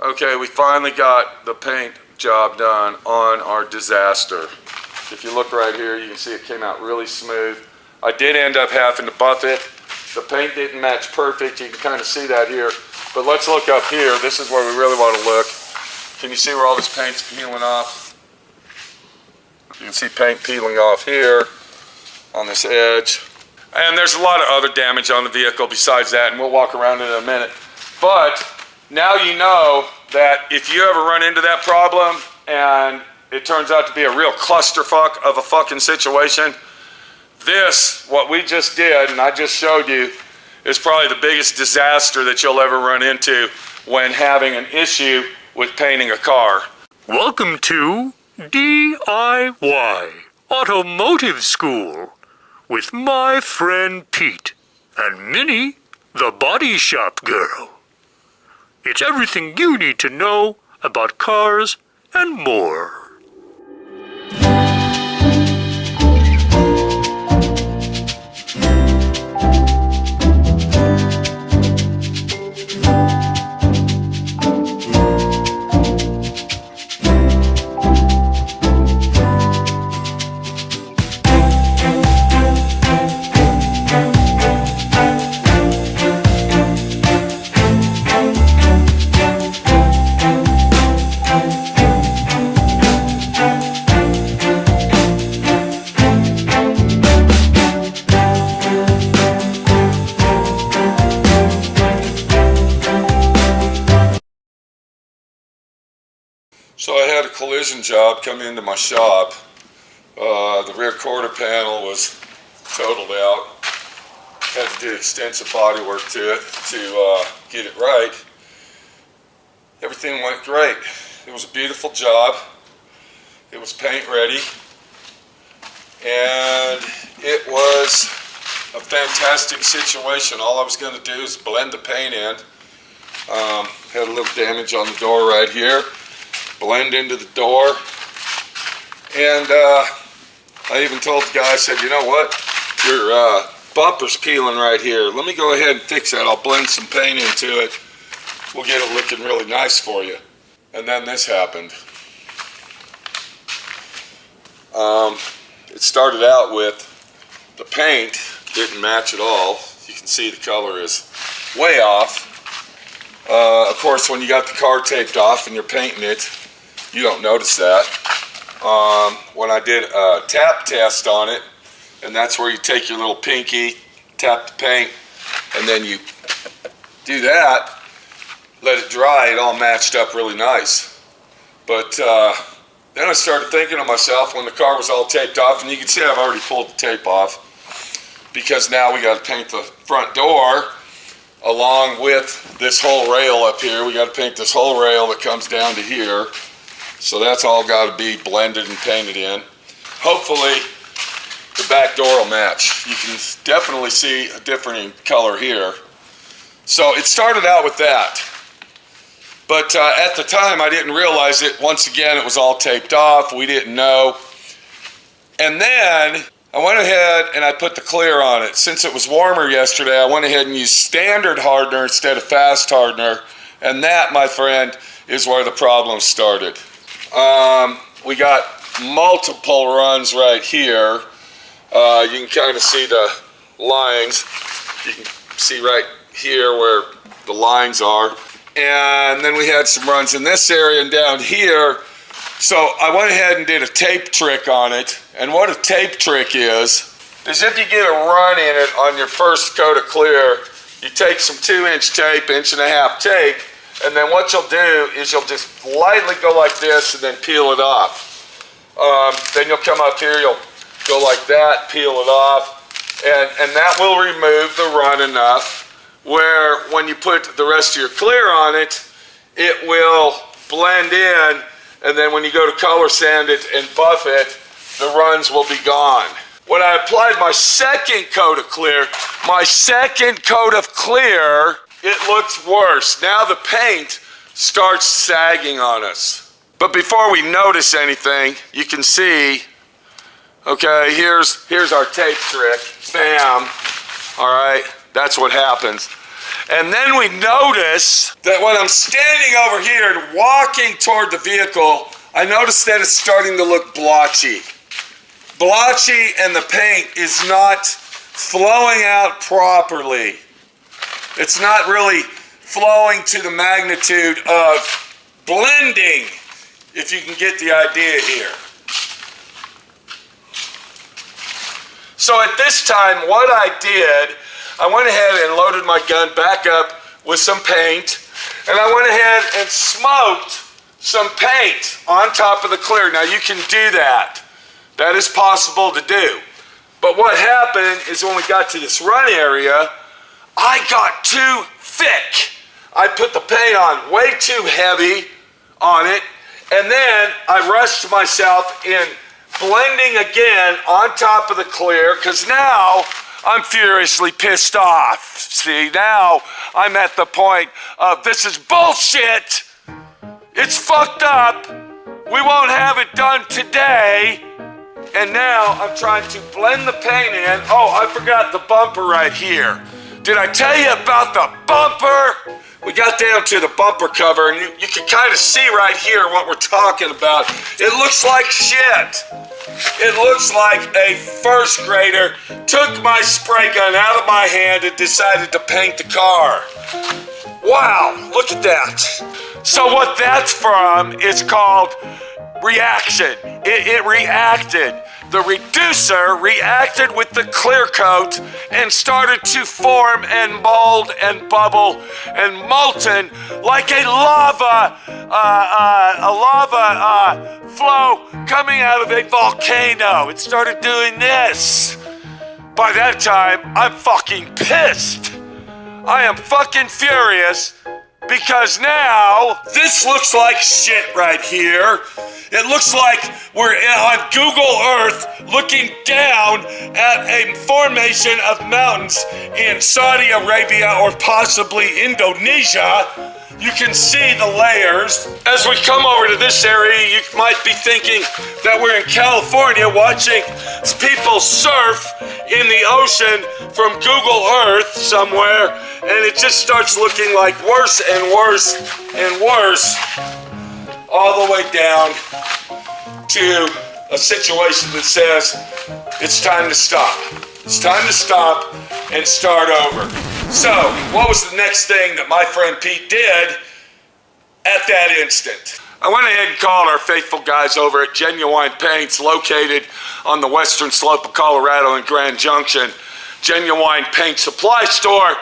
Okay, we finally got the paint job done on our disaster. If you look right here, you can see it came out really smooth. I did end up having to buff it. The paint didn't match perfect. You can kind of see that here. But let's look up here. This is where we really want to look. Can you see where all this paint's peeling off? You can see paint peeling off here on this edge. And there's a lot of other damage on the vehicle besides that, and we'll walk around in a minute. But now you know that if you ever run into that problem and it turns out to be a real clusterfuck of a fucking situation, this, what we just did, and I just showed you, is probably the biggest disaster that you'll ever run into when having an issue with painting a car. Welcome to D.I.Y. Automotive School with my friend Pete and Minnie, the body shop girl. It's everything you need to know about cars and more. So I had a collision job come into my shop. The rear quarter panel was totaled out. Had to do extensive body work to it to get it right. Everything went great. It was a beautiful job. It was paint ready. And it was a fantastic situation. All I was going to do is blend the paint in. Had a little damage on the door right here. Blend into the door, and I even told the guy, I said, you know what, your bumper's peeling right here. Let me go ahead and fix that. I'll blend some paint into it. We'll get it looking really nice for you. And then this happened. It started out with the paint didn't match at all. You can see the color is way off. Of course, when you got the car taped off and you're painting it, you don't notice that. When I did a tap test on it, and that's where you take your little pinky, tap the paint, and then you do that, let it dry, it all matched up really nice. But then I started thinking to myself when the car was all taped off, and you can see I've already pulled the tape off, because now we got to paint the front door along with this whole rail up here. We got to paint this whole rail that comes down to here. So that's all got to be blended and painted in. Hopefully the back door will match. You can definitely see a different color here. So it started out with that. But at the time I didn't realize it. Once again, it was all taped off. We didn't know. And then I went ahead and I put the clear on it. Since it was warmer yesterday, I went ahead and used standard hardener instead of fast hardener. And that, my friend, is where the problem started. We got multiple runs right here. You can kind of see the lines. You can see right here where the lines are. And then we had some runs in this area and down here. So I went ahead and did a tape trick on it. And what a tape trick is if you get a run in it on your first coat of clear, you take some 2-inch tape, 1.5-inch tape, and then what you'll do is you'll just lightly go like this and then peel it off. Then you'll come up here, you'll go like that, peel it off, and that will remove the run enough where when you put the rest of your clear on it, it will blend in, and then when you go to color sand it and buff it, the runs will be gone. When I applied my second coat of clear, it looks worse. Now the paint starts sagging on us. But before we notice anything, you can see, okay, here's our tape trick. Bam. All right, that's what happens. And then we notice that when I'm standing over here and walking toward the vehicle, I notice that it's starting to look blotchy. Blotchy, and the paint is not flowing out properly. It's not really flowing to the magnitude of blending, if you can get the idea here. So at this time, what I did, I went ahead and loaded my gun back up with some paint, and I went ahead and smoked some paint on top of the clear. Now you can do that. That is possible to do. But what happened is when we got to this run area, I got too thick. I put the paint on way too heavy on it, and then I rushed myself in blending again on top of the clear, because now I'm furiously pissed off. See, now I'm at the point of, this is bullshit. It's fucked up. We won't have it done today. And now I'm trying to blend the paint in. Oh, I forgot the bumper right here. Did I tell you about the bumper? We got down to the bumper cover, and you can kind of see right here what we're talking about. It looks like shit. It looks like a first grader took my spray gun out of my hand and decided to paint the car. Wow, look at that. So what that's from is called reaction. It reacted. The reducer reacted with the clear coat and started to form and mold and bubble and molten like a lava flow coming out of a volcano. It started doing this. By that time, I'm fucking pissed. I am fucking furious, because now this looks like shit right here. It looks like we're on Google Earth looking down at a formation of mountains in Saudi Arabia or possibly Indonesia. You can see the layers. As we come over to this area, you might be thinking that we're in California watching people surf in the ocean from Google Earth somewhere, and it just starts looking like worse and worse and worse, all the way down to a situation that says it's time to stop. It's time to stop and start over. So, what was the next thing that my friend Pete did at that instant? I went ahead and called our faithful guys over at Genuine Paints, located on the western slope of Colorado in Grand Junction. Genuine Paint Supply Store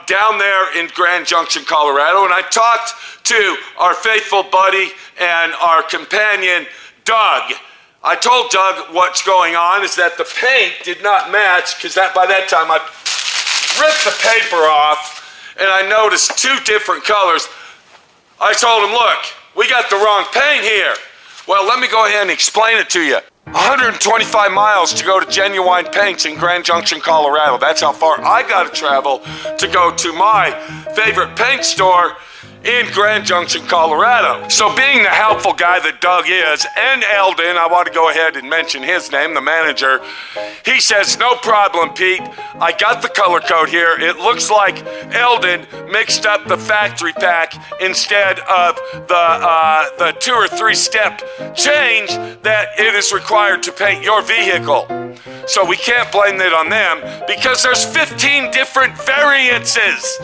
down there in Grand Junction, Colorado. And I talked to our faithful buddy and our companion, Doug. I told Doug what's going on is that the paint did not match, because by that time I ripped the paper off and I noticed two different colors. I told him, look, we got the wrong paint here. Well, let me go ahead and explain it to you. 125 miles to go to Genuine Paints in Grand Junction, Colorado. That's how far I got to travel to go to my favorite paint store in Grand Junction, Colorado. So being the helpful guy that Doug is, and Eldon, I want to go ahead and mention his name, the manager, he says, no problem, Pete. I got the color code here. It looks like Eldon mixed up the factory pack instead of the 2 or 3 step change that it is required to paint your vehicle. So we can't blame it on them, because there's 15 different variances.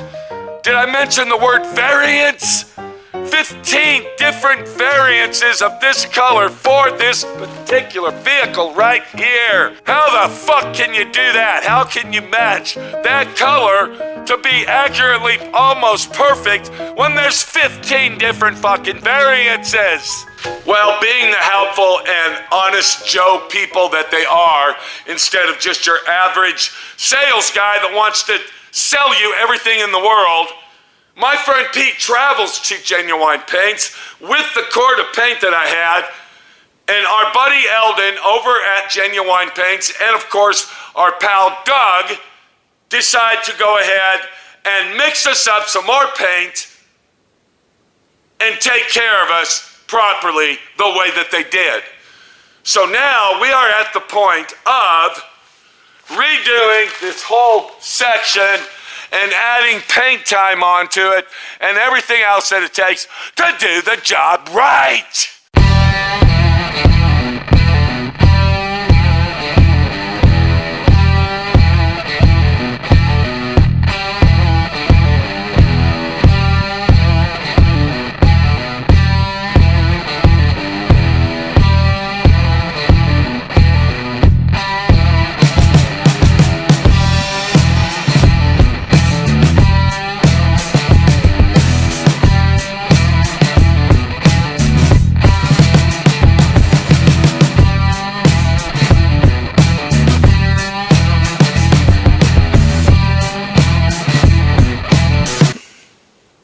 Did I mention the word variance? 15 different variances of this color for this particular vehicle right here. How the fuck can you do that? How can you match that color to be accurately almost perfect when there's 15 different fucking variances? Well, being the helpful and honest Joe people that they are, instead of just your average sales guy that wants to sell you everything in the world, my friend Pete travels to Genuine Paints with the quart of paint that I had, and our buddy Eldon over at Genuine Paints, and of course our pal Doug, decide to go ahead and mix us up some more paint and take care of us properly the way that they did. So now we are at the point of redoing this whole section and adding paint time onto it and everything else that it takes to do the job right.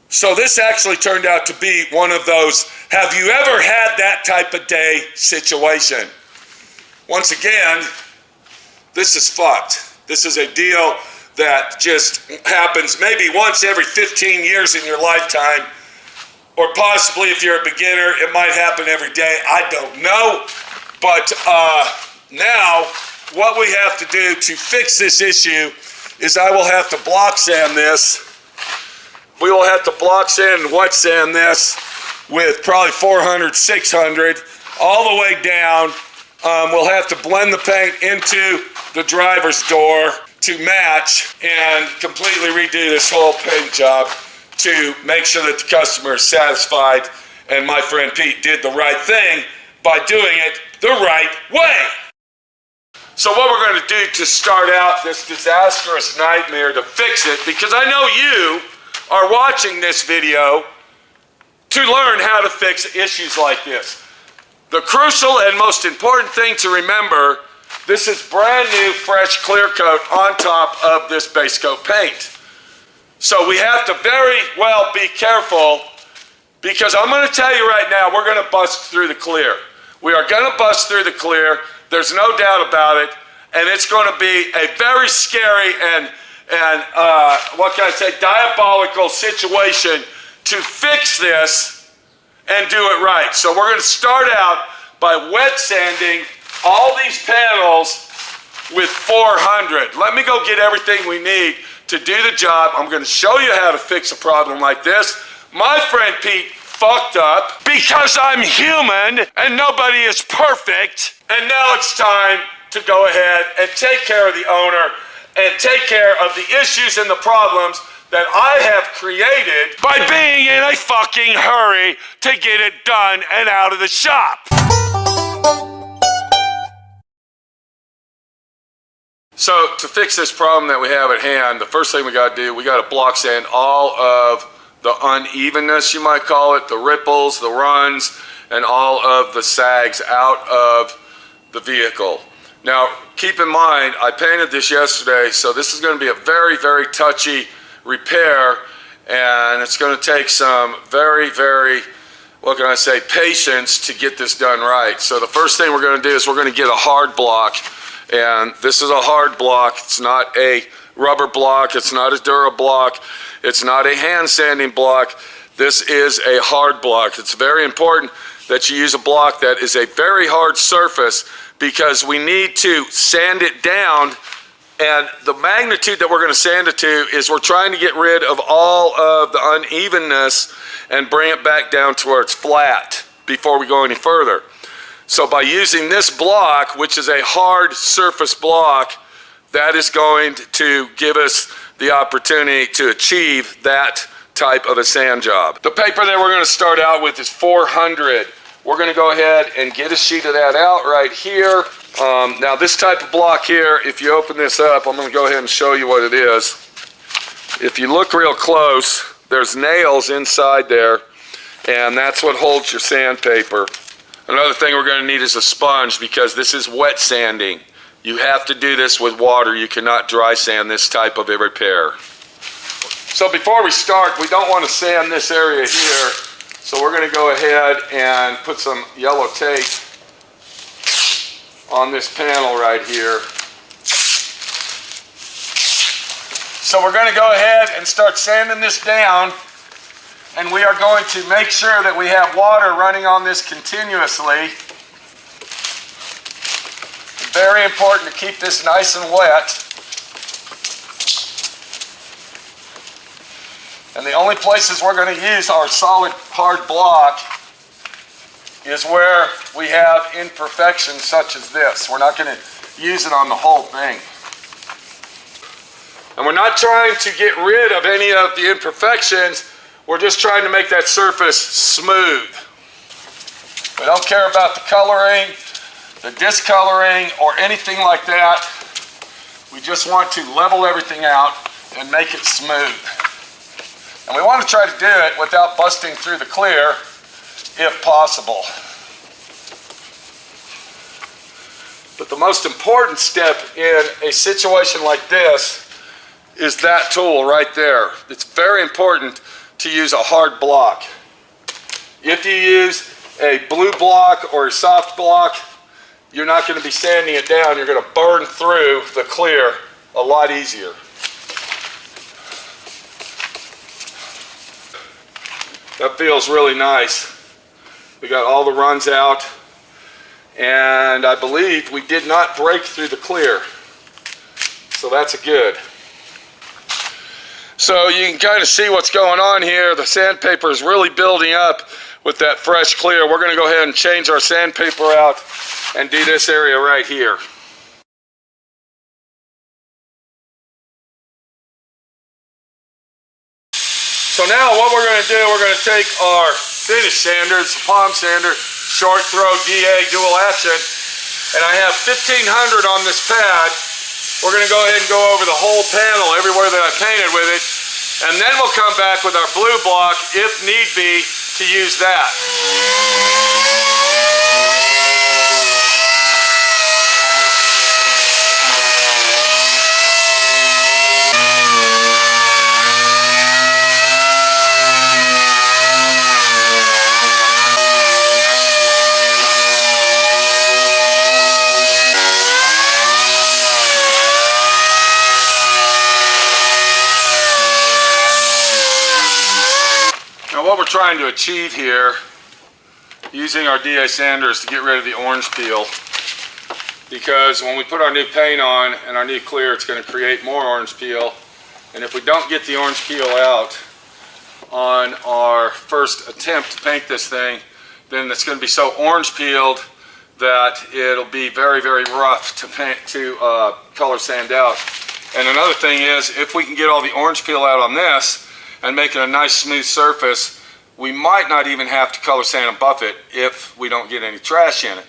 So this actually turned out to be one of those, have you ever had that type of day situation? Once again, this is fucked. This is a deal that just happens maybe once every 15 years in your lifetime, or possibly if you're a beginner, it might happen every day. I don't know. But now, what we have to do to fix this issue is I will have to block sand this. We will have to block sand and wet sand this with probably 400, 600, all the way down. We'll have to blend the paint into the driver's door to match and completely redo this whole paint job to make sure that the customer is satisfied. And my friend Pete did the right thing by doing it the right way. So what we're going to do to start out this disastrous nightmare to fix it, because I know you are watching this video to learn how to fix issues like this. The crucial and most important thing to remember, this is brand new, fresh clear coat on top of this base coat paint. So we have to very well be careful, because I'm going to tell you right now, we're going to bust through the clear. We are going to bust through the clear. There's no doubt about it. And it's going to be a very scary and what can I say, diabolical situation to fix this and do it right. So we're going to start out by wet sanding all these panels with 400. Let me go get everything we need to do the job. I'm going to show you how to fix a problem like this. My friend Pete fucked up because I'm human and nobody is perfect. And now it's time to go ahead and take care of the owner and take care of the issues and the problems that I have created by being in a fucking hurry to get it done and out of the shop. So to fix this problem that we have at hand, the first thing we got to do, we got to block sand all of the unevenness, you might call it, the ripples, the runs, and all of the sags out of the vehicle. Now, keep in mind, I painted this yesterday, so this is going to be a very, very touchy repair, and it's going to take some very, very, what can I say, patience to get this done right. So the first thing we're going to do is we're going to get a hard block, and this is a hard block. It's not a rubber block. It's not a Dura block. It's not a hand sanding block. This is a hard block. It's very important that you use a block that is a very hard surface, because we need to sand it down, and the magnitude that we're going to sand it to is we're trying to get rid of all of the unevenness and bring it back down to where it's flat before we go any further. So by using this block, which is a hard surface block, that is going to give us the opportunity to achieve that type of a sand job. The paper that we're going to start out with is 400. We're going to go ahead and get a sheet of that out right here. Now this type of block here, if you open this up, I'm going to go ahead and show you what it is. If you look real close, there's nails inside there, and that's what holds your sandpaper. Another thing we're going to need is a sponge, because this is wet sanding. You have to do this with water. You cannot dry sand this type of a repair. So before we start, we don't want to sand this area here. So we're going to go ahead and put some yellow tape on this panel right here. So we're going to go ahead and start sanding this down, and we are going to make sure that we have water running on this continuously. Very important to keep this nice and wet. And the only places we're going to use our solid hard block is where we have imperfections such as this. We're not going to use it on the whole thing. And we're not trying to get rid of any of the imperfections. We're just trying to make that surface smooth. We don't care about the coloring, the discoloring, or anything like that. We just want to level everything out and make it smooth. And we want to try to do it without busting through the clear, if possible. But the most important step in a situation like this is that tool right there. It's very important to use a hard block. If you use a blue block or a soft block, you're not going to be sanding it down. You're going to burn through the clear a lot easier. That feels really nice. We got all the runs out, and I believe we did not break through the clear. So that's a good. So you can kind of see what's going on here. The sandpaper is really building up with that fresh clear. We're going to go ahead and change our sandpaper out and do this area right here. So now what we're going to do, we're going to take our finish sanders, palm sander, short throw DA dual action, and I have 1500 on this pad. We're going to go ahead and go over the whole panel everywhere that I painted with it, and then we'll come back with our blue block, if need be, to use that. What we're trying to achieve here, using our D.I.Y sanders to get rid of the orange peel, because when we put our new paint on and our new clear, it's going to create more orange peel, and if we don't get the orange peel out on our first attempt to paint this thing, then it's going to be so orange peeled that it'll be very, very rough to paint, to color sand out. And another thing is, if we can get all the orange peel out on this and make it a nice smooth surface, we might not even have to color sand and buff it if we don't get any trash in it.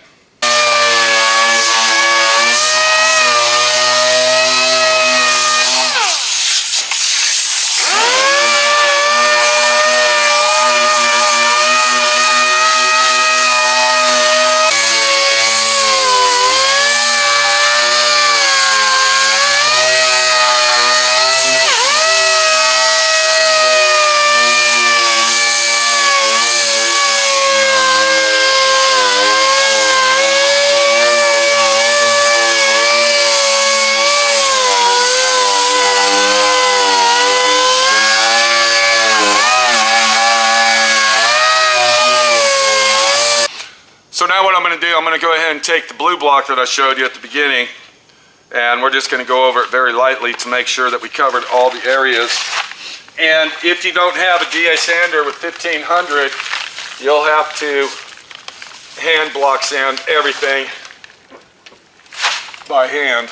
So now what I'm going to do, I'm going to go ahead and take the blue block that I showed you at the beginning, and we're just going to go over it very lightly to make sure that we covered all the areas. And if you don't have a D.I.Y sander with 1500, you'll have to hand block sand everything by hand.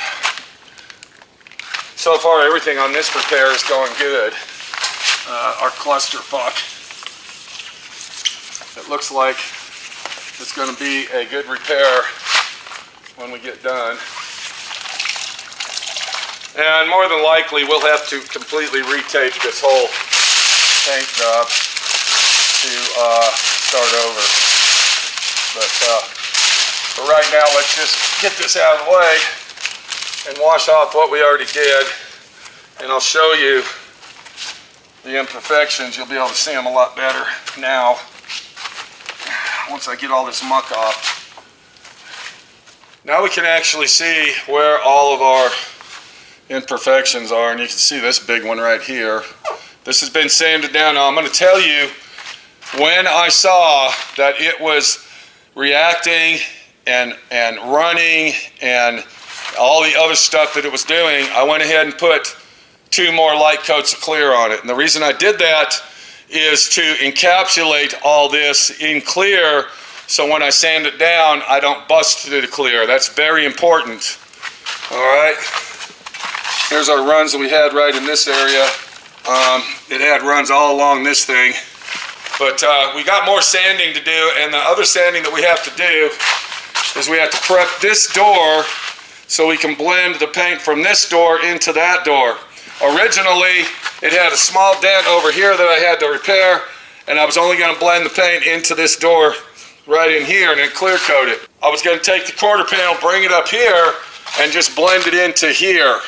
So far everything on this repair is going good. Our clusterfuck. It looks like it's going to be a good repair when we get done. And more than likely we'll have to completely retape this whole paint job to start over. But for right now, let's just get this out of the way and wash off what we already did. And I'll show you the imperfections. You'll be able to see them a lot better now once I get all this muck off. Now we can actually see where all of our imperfections are, and you can see this big one right here. This has been sanded down. Now I'm going to tell you, when I saw that it was reacting and running and all the other stuff that it was doing, I went ahead and put 2 more light coats of clear on it. And the reason I did that is to encapsulate all this in clear, so when I sand it down, I don't bust through the clear. That's very important. All right, here's our runs that we had right in this area. It had runs all along this thing, but we got more sanding to do, and the other sanding that we have to do is we have to prep this door so we can blend the paint from this door into that door. Originally, it had a small dent over here that I had to repair, and I was only going to blend the paint into this door right in here and then clear coat it. I was going to take the quarter panel, bring it up here, and just blend it into here.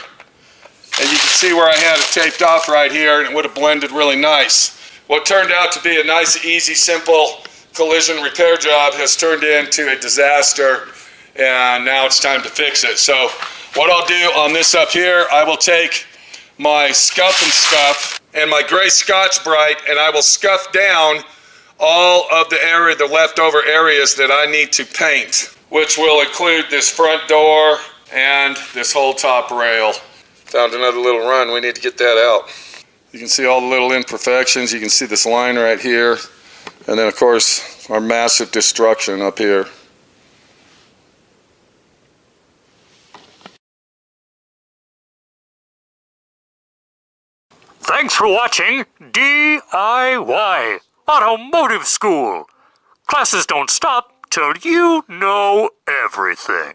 And you can see where I had it taped off right here, and it would have blended really nice. What turned out to be a nice, easy, simple collision repair job has turned into a disaster, and now it's time to fix it. So what I'll do on this up here, I will take my Scuff and Stuff and my gray Scotch-Brite, and I will scuff down all of the leftover areas that I need to paint, which will include this front door and this whole top rail. Found another little run, we need to get that out. You can see all the little imperfections, you can see this line right here, and then of course our massive destruction up here. Thanks for watching D.I.Y. Automotive School. Classes don't stop till you know everything.